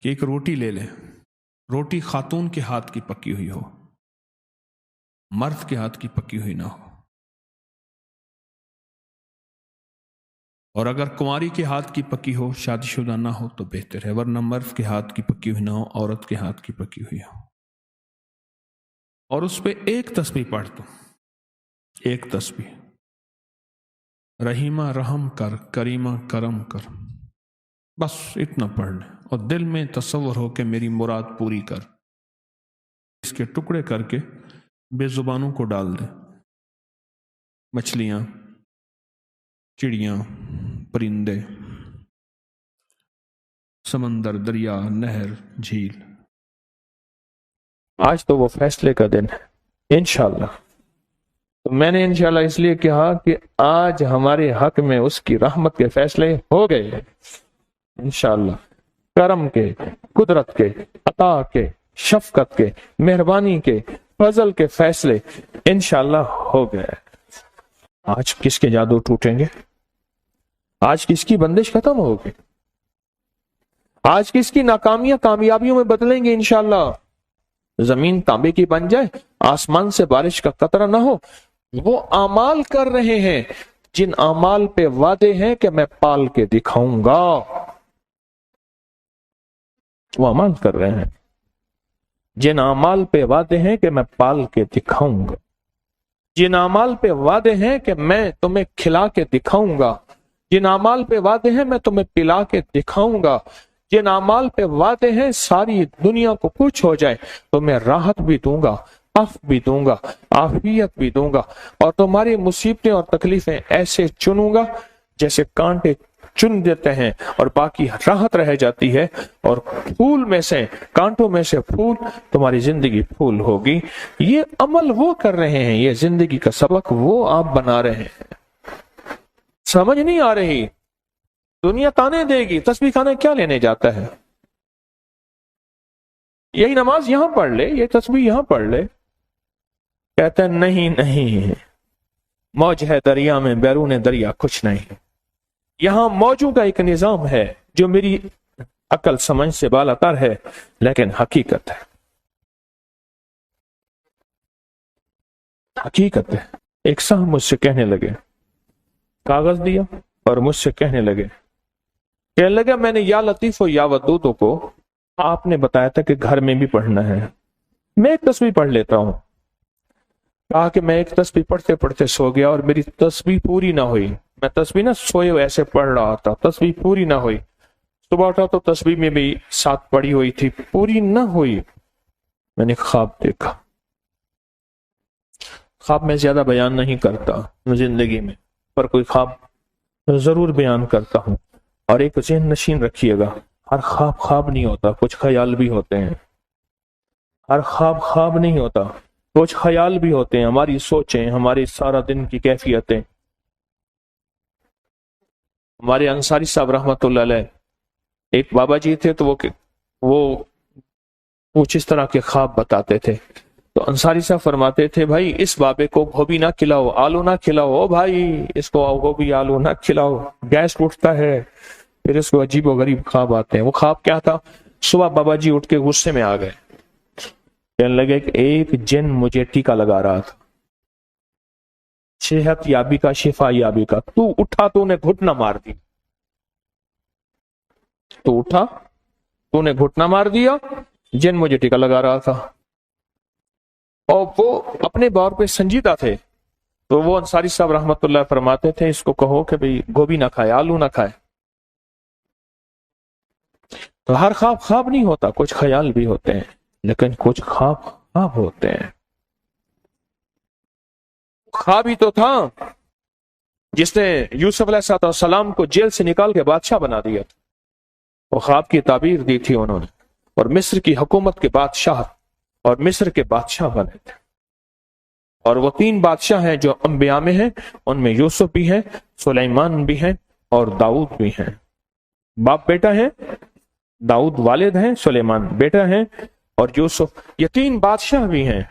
کہ ایک روٹی لے لیں، روٹی خاتون کے ہاتھ کی پکی ہوئی ہو، مرد کے ہاتھ کی پکی ہوئی نہ ہو، اور اگر کنواری کے ہاتھ کی پکی ہو، شادی شدہ نہ ہو تو بہتر ہے، ورنہ مرد کے ہاتھ کی پکی ہوئی نہ ہو، عورت کے ہاتھ کی پکی ہوئی ہو، اور اس پہ ایک تسبیح پڑھ دو، ایک تسبیح، رحیمہ رحم کر، کریمہ کرم کر، بس اتنا پڑھ لیں، اور دل میں تصور ہو کہ میری مراد پوری کر، اس کے ٹکڑے کر کے بے زبانوں کو ڈال دیں، مچھلیاں، چڑیاں، پرندے، سمندر، دریا، نہر، جھیل۔ آج تو وہ فیصلے کا دن ہے انشاءاللہ۔ تو میں نے انشاءاللہ اس لیے کہا کہ آج ہمارے حق میں اس کی رحمت کے فیصلے ہو گئے انشاءاللہ، کرم کے، قدرت کے، عطا کے، شفقت کے، مہربانی کے، فضل کے فیصلے انشاءاللہ ہو گئے۔ آج کس کے جادو ٹوٹیں گے؟ آج کس کی بندش ختم ہوگی؟ آج کس کی ناکامیاں کامیابیوں میں بدلیں گے انشاءاللہ؟ زمین تانبے کی بن جائے، آسمان سے بارش کا قطرہ نہ ہو، وہ اعمال کر رہے ہیں جن اعمال پہ وعدے ہیں کہ میں پال کے دکھاؤں گا، وہ اعمال کر رہے ہیں جن اعمال پہ وعدے ہیں کہ میں پال کے دکھاؤں گا، جن اعمال پہ وعدے ہیں کہ میں تمہیں کھلا کے دکھاؤں گا، جن اعمال پہ وعدے ہیں میں تمہیں پلا کے دکھاؤں گا، جن اعمال پہ وعدے ہیں ساری دنیا کو کچھ ہو جائے تو میں راحت بھی دوں گا، عفو بھی دوں گا، عافیت بھی دوں گا، اور تمہاری مصیبتیں اور تکلیفیں ایسے چنوں گا جیسے کانٹے چن دیتے ہیں اور باقی راحت رہ جاتی ہے، اور پھول میں سے، کانٹوں میں سے پھول، تمہاری زندگی پھول ہوگی۔ یہ عمل وہ کر رہے ہیں، یہ زندگی کا سبق وہ آپ بنا رہے ہیں۔ سمجھ نہیں آ رہی؟ دنیا تانے دے گی، تسبیح خانے کیا لینے جاتا ہے؟ یہی نماز یہاں پڑھ لے، یہ تسبیح یہاں پڑھ لے۔ کہتا ہے نہیں نہیں، موج ہے دریا میں، بیرون دریا کچھ نہیں۔ یہاں موجوں کا ایک نظام ہے جو میری عقل سمجھ سے بالا تر ہے، لیکن حقیقت ہے، حقیقت ہے۔ ایک صاحب مجھ سے کہنے لگے، کاغذ دیا اور مجھ سے کہنے لگا میں نے یا لطیف و یا ودود کو آپ نے بتایا تھا کہ گھر میں بھی پڑھنا ہے، میں ایک تسبیح پڑھ لیتا ہوں۔ کہا کہ میں ایک تسبیح پڑھتے پڑھتے سو گیا اور میری تسبیح پوری نہ ہوئی، میں تسبیح نہ سوئے ایسے پڑھ رہا تھا، تسبیح پوری نہ ہوئی، صبح اٹھا تو تسبیح میں بھی ساتھ پڑھی ہوئی تھی، پوری نہ ہوئی۔ میں نے خواب دیکھا، خواب میں زیادہ بیان نہیں کرتا زندگی میں، پر کوئی خواب ضرور بیان کرتا ہوں، اور ایک ذہن نشین رکھیے گا، ہر خواب خواب نہیں ہوتا، کچھ خیال بھی ہوتے ہیں، ہر خواب خواب نہیں ہوتا، کچھ خیال بھی ہوتے ہیں، ہماری سوچیں، ہماری سارا دن کی کیفیتیں۔ ہمارے انصاری صاحب رحمت اللہ علیہ ایک بابا جی تھے، تو وہ کچھ اس طرح کے خواب بتاتے تھے، تو انصاری صاحب فرماتے تھے بھائی اس بابے کو گوبھی نہ کھلاؤ، آلو نہ کھلاؤ، او بھائی اس کو گوبھی آلو نہ کھلاؤ، گیس اٹھتا ہے، پھر اس کو عجیب و غریب خواب آتے ہیں۔ وہ خواب کیا تھا؟ صبح بابا جی اٹھ کے غصے میں آ گئے، کہنے لگے کہ ایک جن مجھے ٹیکا لگا رہا تھا، صحت یابی کا، شفا یابی کا، تو اٹھا تو نے گھٹنا مار دی، تو اٹھا تو نے گھٹنا مار دیا، جن مجھے ٹیکا لگا رہا تھا۔ اور وہ اپنے بار پہ سنجیدہ تھے، تو وہ انصاری صاحب رحمت اللہ فرماتے تھے اس کو کہو کہ بھئی گوبھی نہ کھائے، آلو نہ کھائے۔ تو ہر خواب خواب نہیں ہوتا، کچھ خیال بھی ہوتے ہیں، لیکن کچھ خواب خواب ہوتے ہیں۔ خواب ہی تو تھا جس نے یوسف علیہ السلام کو جیل سے نکال کے بادشاہ بنا دیا تھا، وہ خواب کی تعبیر دی تھی انہوں نے، اور مصر کی حکومت کے بادشاہ اور مصر کے بادشاہ بنے تھے۔ اور وہ 3 بادشاہ ہیں جو انبیاء میں ہیں، ان میں یوسف بھی ہیں، سلیمان بھی ہیں، اور داؤد بھی ہیں۔ باپ بیٹا ہیں، داؤد والد ہیں، سلیمان بیٹا ہیں، اور یوسف، یہ 3 بادشاہ بھی ہیں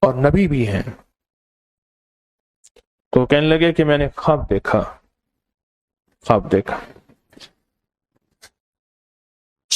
اور نبی بھی ہیں۔ تو کہنے لگے کہ میں نے خواب دیکھا، خواب دیکھا،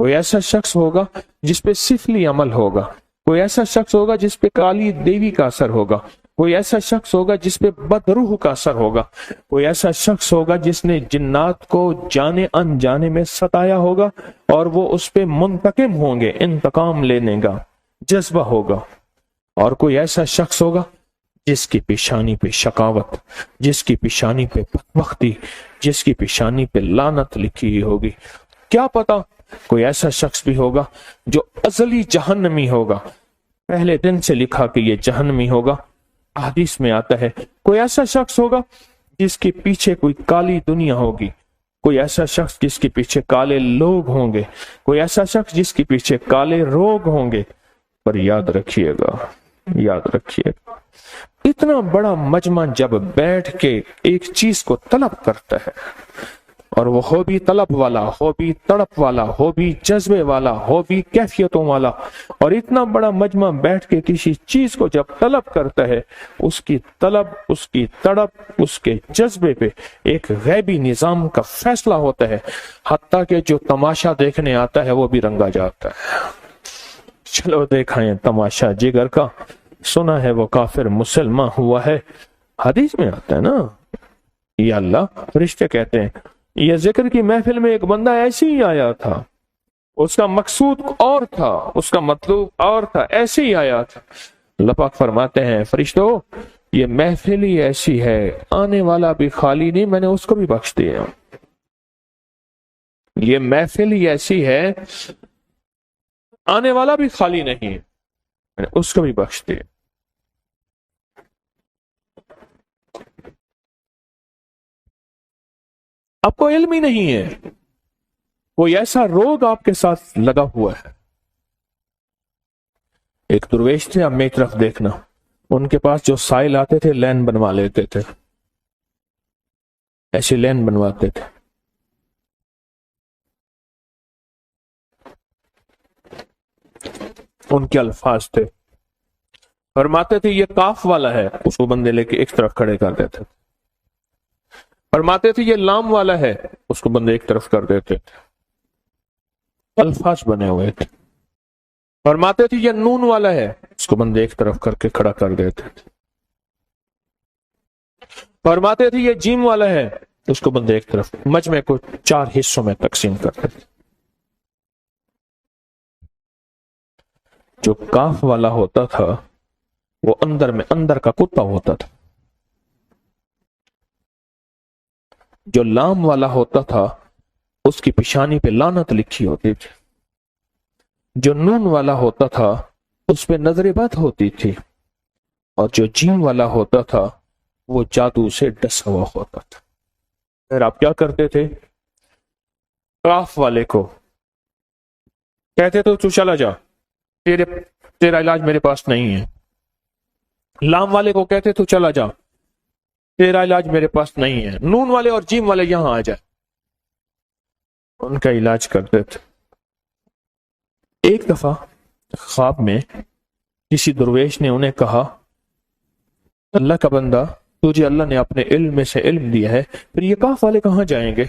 کوئی ایسا شخص ہوگا جس پہ سفلی عمل ہوگا، کوئی ایسا شخص ہوگا جس پہ کالی دیوی کا اثر ہوگا، کوئی ایسا شخص ہوگا جس پہ بدروح کا اثر ہوگا، کوئی ایسا شخص ہوگا جس نے جنات کو جانے انجانے میں ستایا ہوگا اور وہ اس پہ منتقم ہوں گے، انتقام لینے کا جذبہ ہوگا، اور کوئی ایسا شخص ہوگا جس کی پیشانی پہ شقاوت، جس کی پیشانی پہ بدبختی، جس کی پیشانی پہ لعنت لکھی ہوگی۔ کیا پتا کوئی ایسا شخص بھی ہوگا جو ازلی جہنمی ہوگا، پہلے دن سے لکھا کہ یہ جہنمی ہوگا۔ حدیث میں آتا ہے کوئی ایسا شخص ہوگا جس کے پیچھے کوئی کالی دنیا ہوگی، کوئی ایسا شخص جس کے پیچھے کالے لوگ ہوں گے، کوئی ایسا شخص جس کے پیچھے کالے روگ ہوں گے۔ پر یاد رکھیے گا، یاد رکھیے گا، اتنا بڑا مجمع جب بیٹھ کے ایک چیز کو طلب کرتا ہے، اور وہ ہو بھی طلب والا، ہو بھی تڑپ والا، ہو بھی جذبے والا، ہو بھی کیفیتوں والا، اور اتنا بڑا مجمع بیٹھ کے کسی چیز کو جب طلب کرتا ہے، اس کی طلب، اس کی تڑپ، اس کے جذبے پہ ایک غیبی نظام کا فیصلہ ہوتا ہے، حتیٰ کہ جو تماشا دیکھنے آتا ہے وہ بھی رنگا جاتا ہے۔ چلو دیکھائیں تماشا جگر کا، سنا ہے وہ کافر مسلمان ہوا ہے۔ حدیث میں آتا ہے نا، یا اللہ، فرشتے کہتے ہیں یہ ذکر کی محفل میں ایک بندہ ایسے ہی آیا تھا، اس کا مقصود اور تھا، اس کا مطلوب اور تھا، ایسے ہی آیا تھا۔ اللہ پاک فرماتے ہیں فرشتوں یہ محفل ہی ایسی ہے، آنے والا بھی خالی نہیں، میں نے اس کو بھی بخش دیا۔ یہ محفل ہی ایسی ہے، آنے والا بھی خالی نہیں، میں نے اس کو بھی بخش دیا۔ آپ کو علم ہی نہیں ہے، کوئی ایسا روگ آپ کے ساتھ لگا ہوا ہے۔ ایک درویش تھے، اب میری طرف دیکھنا، ان کے پاس جو سائل آتے تھے لین بنوا لیتے تھے، ایسی لین بنواتے تھے۔ ان کے الفاظ تھے، فرماتے تھے یہ کاف والا ہے، اس کو بندے لے کے ایک طرف کھڑے کر دیتے تھے۔ فرماتے تھے یہ لام والا ہے، اس کو بندے ایک طرف کر دیتے تھے، الفاظ بنے ہوئے تھے۔ فرماتے تھے یہ نون والا ہے، اس کو بندے ایک طرف کر کے کھڑا کر دیتے تھے۔ فرماتے تھے یہ جیم والا ہے، اس کو بندے ایک طرف، مجمع کو 4 حصوں میں تقسیم کرتے تھے۔ جو کاف والا ہوتا تھا وہ اندر میں اندر کا کتا ہوتا تھا، جو لام والا ہوتا تھا اس کی پیشانی پہ لعنت لکھی ہوتی تھی، جو نون والا ہوتا تھا اس پہ نظر بد ہوتی تھی، اور جو جیم والا ہوتا تھا وہ جادو سے ڈسا ہوا ہوتا تھا۔ پھر آپ کیا کرتے تھے؟ کاف والے کو کہتے تو چلا جا، تیرا علاج میرے پاس نہیں ہے۔ لام والے کو کہتے تو چلا جا، تیرا علاج میرے پاس نہیں ہے۔ نون والے اور جیم والے یہاں آ جائے، ان کا علاج کرتے تھے۔ ایک دفعہ خواب میں کسی درویش نے انہیں کہا، اللہ کا بندہ، تجھے اللہ نے اپنے علم میں سے علم دیا ہے، پھر یہ کاف والے کہاں جائیں گے؟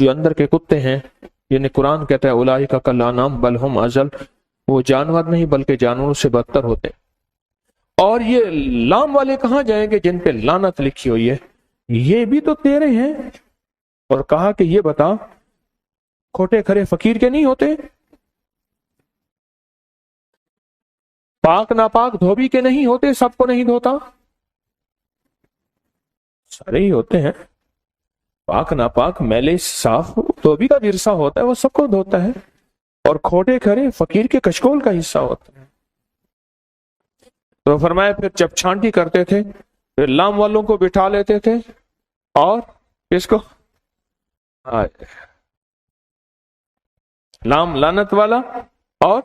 جو اندر کے کتے ہیں، یعنی قرآن کہتا ہے اولئک کالانعام بل ہم اضل، وہ جانور نہیں بلکہ جانوروں سے بدتر ہوتے۔ اور یہ لام والے کہاں جائیں گے جن پہ لعنت لکھی ہوئی ہے؟ یہ بھی تو تیرے ہیں۔ اور کہا کہ یہ بتا، کھوٹے کھرے فقیر کے نہیں ہوتے؟ پاک ناپاک دھوبی کے نہیں ہوتے؟ سب کو نہیں دھوتا؟ سارے ہی ہوتے ہیں، پاک ناپاک میلے صاف دھوبی کا ورثہ ہوتا ہے، وہ سب کو دھوتا ہے، اور کھوٹے کھرے فقیر کے کشکول کا حصہ ہوتا ہے۔ تو فرمایا پھر جب چھانٹی کرتے تھے پھر لام والوں کو بٹھا لیتے تھے، اور کس کو؟ لام لعنت والا اور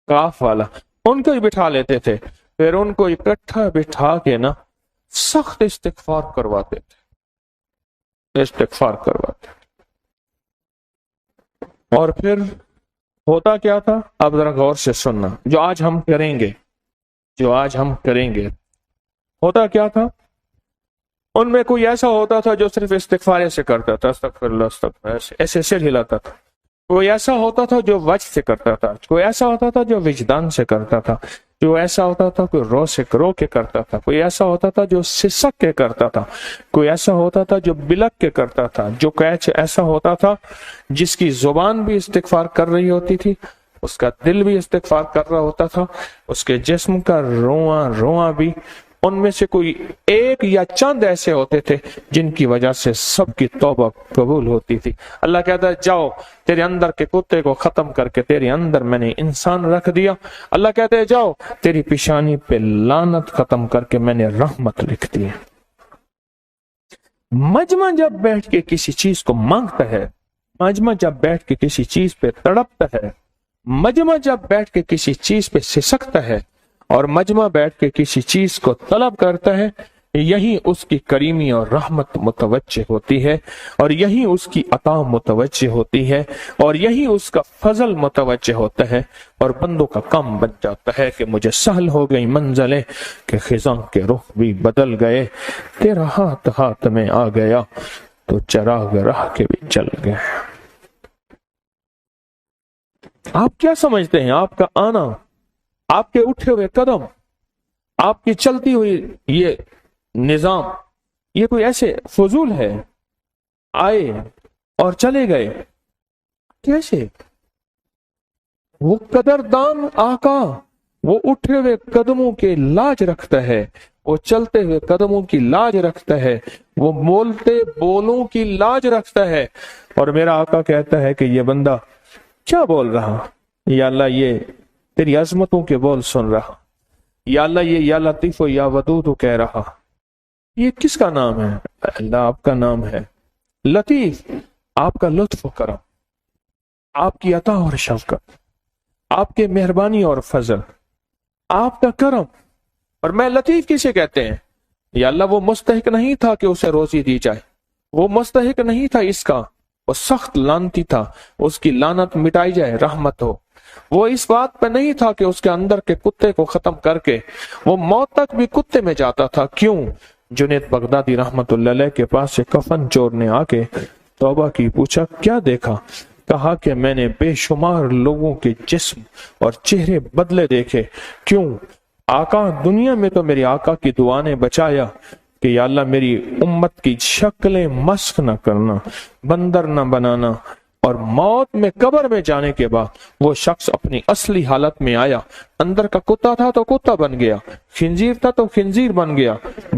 کاف والا، ان کو ہی بٹھا لیتے تھے۔ پھر ان کو اکٹھا بٹھا کے نا سخت استغفار کرواتے تھے، استغفار کرواتے تھے۔ اور پھر ہوتا کیا تھا؟ اب ذرا غور سے سننا، جو آج ہم کریں گے، جو آج ہم کریں گے، ہوتا کیا تھا؟ ان میں کوئی ایسا ہوتا تھا جو صرف استغفار سے کرتا تھا، استغفر اللہ، ایسے سر ہلاتا تھا، کوئی ایسا ہوتا تھا جو وجہ سے کرتا تھا، کوئی ایسا ہوتا تھا جو وجدان سے کرتا تھا، جو ایسا ہوتا تھا کوئی رو کے کرتا تھا، کوئی ایسا ہوتا تھا جو سسک کے کرتا تھا، کوئی ایسا ہوتا تھا جو بلک کے کرتا تھا، جو ایسا ہوتا تھا جس کی زبان بھی استغفار کر رہی ہوتی تھی، اس کا دل بھی استغفار کر رہا ہوتا تھا، اس کے جسم کا رواں بھی۔ ان میں سے کوئی ایک یا چند ایسے ہوتے تھے جن کی وجہ سے سب کی توبہ قبول ہوتی تھی۔ اللہ کہتا ہے جاؤ تیرے اندر کے کتے کو ختم کر کے تیرے اندر میں نے انسان رکھ دیا۔ اللہ کہتے ہے جاؤ تیری پیشانی پہ لعنت ختم کر کے میں نے رحمت لکھ دی۔ مجمع جب بیٹھ کے کسی چیز کو مانگتا ہے، مجمع جب بیٹھ کے کسی چیز پہ تڑپتا ہے، مجمع جب بیٹھ کے کسی چیز پہ سسکتا ہے، اور مجمع بیٹھ کے کسی چیز کو طلب کرتا ہے، یہی اس کی کریمی اور رحمت متوجہ ہوتی ہے، اور یہی اس کی عطا متوجہ ہوتی ہے، اور یہی اس کا فضل متوجہ ہوتا ہے، اور بندوں کا کام بن جاتا ہے کہ مجھے سہل ہو گئی منزلیں کہ خزاں کے رخ بھی بدل گئے، تیرا ہاتھ میں آ گیا تو چراغ راہ کے بھی چل گئے۔ آپ کیا سمجھتے ہیں آپ کا آنا، آپ کے اٹھے ہوئے قدم، آپ کی چلتی ہوئی یہ نظام، یہ کوئی ایسے فضول ہے؟ آئے اور چلے گئے کیسے؟ وہ قدردان آقا، وہ اٹھے ہوئے قدموں کے لاج رکھتا ہے، وہ چلتے ہوئے قدموں کی لاج رکھتا ہے، وہ بولتے بولوں کی لاج رکھتا ہے۔ اور میرا آقا کہتا ہے کہ یہ بندہ کیا بول رہا؟ یا اللہ یہ تیری عظمتوں کے بول سن رہا، یا اللہ یہ یا لطیف و یا ودود کہہ رہا۔ یہ کس کا نام ہے؟ اللہ آپ کا نام ہے لطیف، آپ کا لطف و کرم، آپ کی عطا اور شفقت، آپ کے مہربانی اور فضل، آپ کا کرم۔ اور میں لطیف کسے کہتے ہیں؟ یا اللہ وہ مستحق نہیں تھا کہ اسے روزی دی جائے، وہ مستحق نہیں تھا اس کا، وہ سخت لعنتی تھا، اس کی لعنت مٹائی جائے، رحمت ہو۔ وہ اس بات پہ نہیں تھا کہ اس کے اندر کے کتے کو ختم کر کے وہ موت تک بھی کتے میں جاتا تھا۔ کیوں؟ جنید بغدادی رحمت اللہ علیہ کے پاس سے کفن چور نے آ کے توبہ کی، پوچھا کیا دیکھا؟ کہا کہ میں نے بے شمار لوگوں کے جسم اور چہرے بدلے دیکھے۔ کیوں؟ آقا دنیا میں تو میری آقا کی دعا نے بچایا کہ یا اللہ میری امت کی شکلیں مسخ نہ کرنا، بندر نہ بنانا، اور موت میں قبر میں جانے کے بعد وہ شخص اپنی اصلی حالت میں آیا، اندر کا کتا تھا تو کتا بن گیا، خنزیر تھا تو خنزیر بن گیا،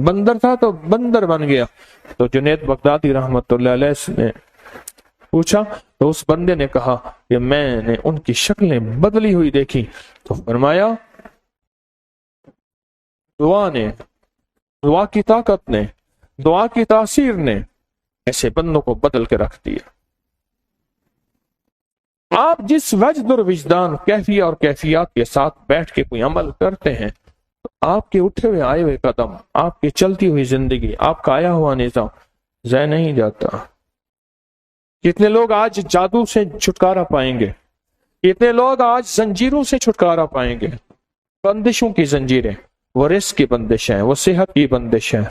بندر تھا تو بندر بن گیا۔ تو جنید بغدادی رحمت اللہ علیہ نے پوچھا تو اس بندے نے کہا کہ میں نے ان کی شکلیں بدلی ہوئی دیکھی۔ تو فرمایا دعا کی طاقت نے، دعا کی تاثیر نے ایسے بندوں کو بدل کے رکھ دیا۔ آپ جس وجد اور وجدان کیفیت اور کیفیات کے ساتھ بیٹھ کے کوئی عمل کرتے ہیں تو آپ کے اٹھے ہوئے آئے ہوئے قدم، آپ کی چلتی ہوئی زندگی، آپ کا آیا ہوا نظام ضائع نہیں جاتا۔ کتنے لوگ آج جادو سے چھٹکارا پائیں گے، کتنے لوگ آج زنجیروں سے چھٹکارا پائیں گے، بندشوں کی زنجیریں، وہ رزق کی بندش ہے، وہ صحت کی بندش ہے،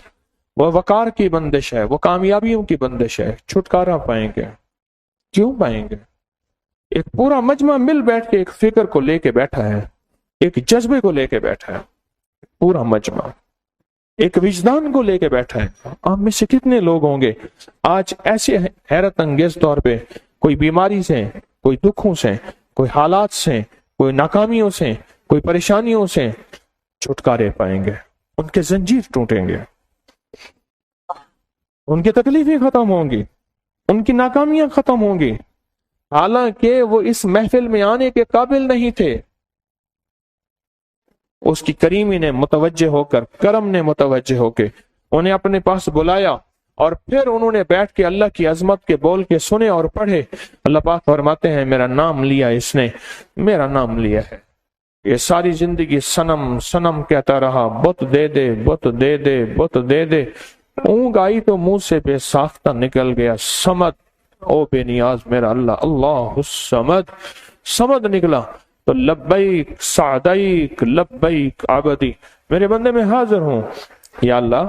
وہ وقار کی بندش ہے، وہ کامیابیوں کی بندش ہے، چھٹکارا پائیں گے۔ کیوں پائیں گے؟ ایک پورا مجمع مل بیٹھ کے ایک فکر کو لے کے بیٹھا ہے، ایک جذبے کو لے کے بیٹھا ہے، پورا مجمع ایک وجدان کو لے کے بیٹھا ہے۔ آپ میں سے کتنے لوگ ہوں گے آج ایسے حیرت انگیز طور پہ کوئی بیماری سے، کوئی دکھوں سے، کوئی حالات سے، کوئی ناکامیوں سے، کوئی پریشانیوں سے چھٹکارے پائیں گے، ان کے زنجیر ٹوٹیں گے، ان کی تکلیفیں ختم ہوں گی، ان کی ناکامیاں ختم ہوں گی، حالانکہ وہ اس محفل میں آنے کے قابل نہیں تھے۔ اس کی کریمی نے متوجہ ہو کر، کرم نے متوجہ ہو کے انہیں اپنے پاس بلایا، اور پھر انہوں نے بیٹھ کے اللہ کی عظمت کے بول کے سنے اور پڑھے۔ اللہ پاک فرماتے ہیں میرا نام لیا اس نے، میرا نام لیا ہے۔ یہ ساری زندگی صنم صنم کہتا رہا، بت دے دے بت دے دے بت دے دے، اونگ آئی تو منہ سے بے ساختہ نکل گیا صمد، او بے نیاز میرا اللہ، اللہ الصمد، صمد نکلا تو لبیک سعدیک لبیک عبدی، میرے بندے میں حاضر ہوں۔ یا اللہ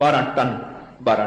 12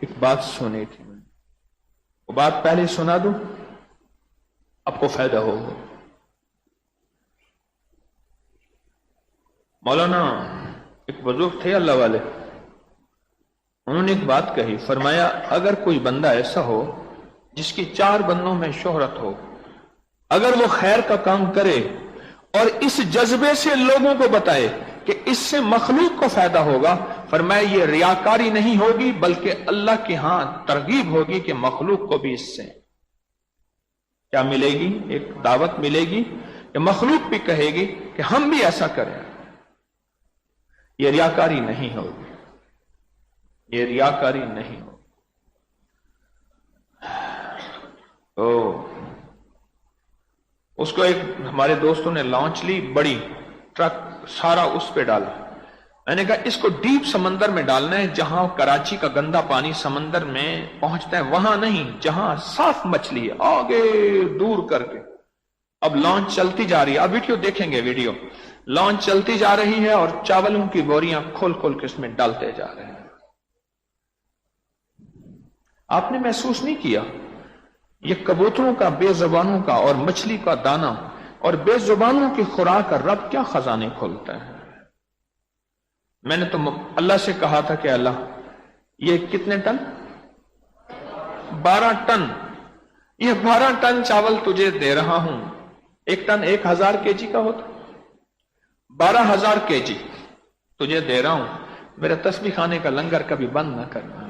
ایک بات سنی تھی، وہ بات پہلے سنا دوں، آپ کو فائدہ ہوگا۔ مولانا ایک بزرگ تھے اللہ والے، انہوں نے ایک بات کہی، فرمایا اگر کوئی بندہ ایسا ہو جس کی 4 بندوں میں شہرت ہو، اگر وہ خیر کا کام کرے اور اس جذبے سے لوگوں کو بتائے کہ اس سے مخلوق کو فائدہ ہوگا، فرمایا یہ ریاکاری نہیں ہوگی بلکہ اللہ کے ہاں ترغیب ہوگی کہ مخلوق کو بھی اس سے کیا ملے گی، ایک دعوت ملے گی کہ مخلوق بھی کہے گی کہ ہم بھی ایسا کریں۔ یہ ریاکاری نہیں ہوگی، یہ ریاکاری نہیں ہوگی۔ تو اس کو ایک ہمارے دوستوں نے لانچ لی، بڑی ٹرک سارا اس پہ ڈالا۔ میں نے کہا اس کو ڈیپ سمندر میں ڈالنا ہے، جہاں کراچی کا گندا پانی سمندر میں پہنچتا ہے وہاں نہیں، جہاں صاف مچھلی ہے آگے دور کر کے۔ اب لانچ چلتی جا رہی ہے، اب ویڈیو دیکھیں گے، ویڈیو لانچ چلتی جا رہی ہے اور چاولوں کی بوریاں کھول کھول کے اس میں ڈالتے جا رہے ہیں۔ آپ نے محسوس نہیں کیا یہ کبوتروں کا، بے زبانوں کا اور مچھلی کا دانہ اور بے زبانوں کی خوراک کا رب کیا خزانے کھولتا ہے؟ میں نے تو اللہ سے کہا تھا کہ اللہ یہ کتنے ٹن؟ 12 ٹن، یہ 12 ٹن چاول تجھے دے رہا ہوں۔ 1 ٹن 1000 کے جی کا ہوتا، 12,000 کے جی تجھے دے رہا ہوں، میرے تسبیح خانے کا لنگر کبھی بند نہ کرنا۔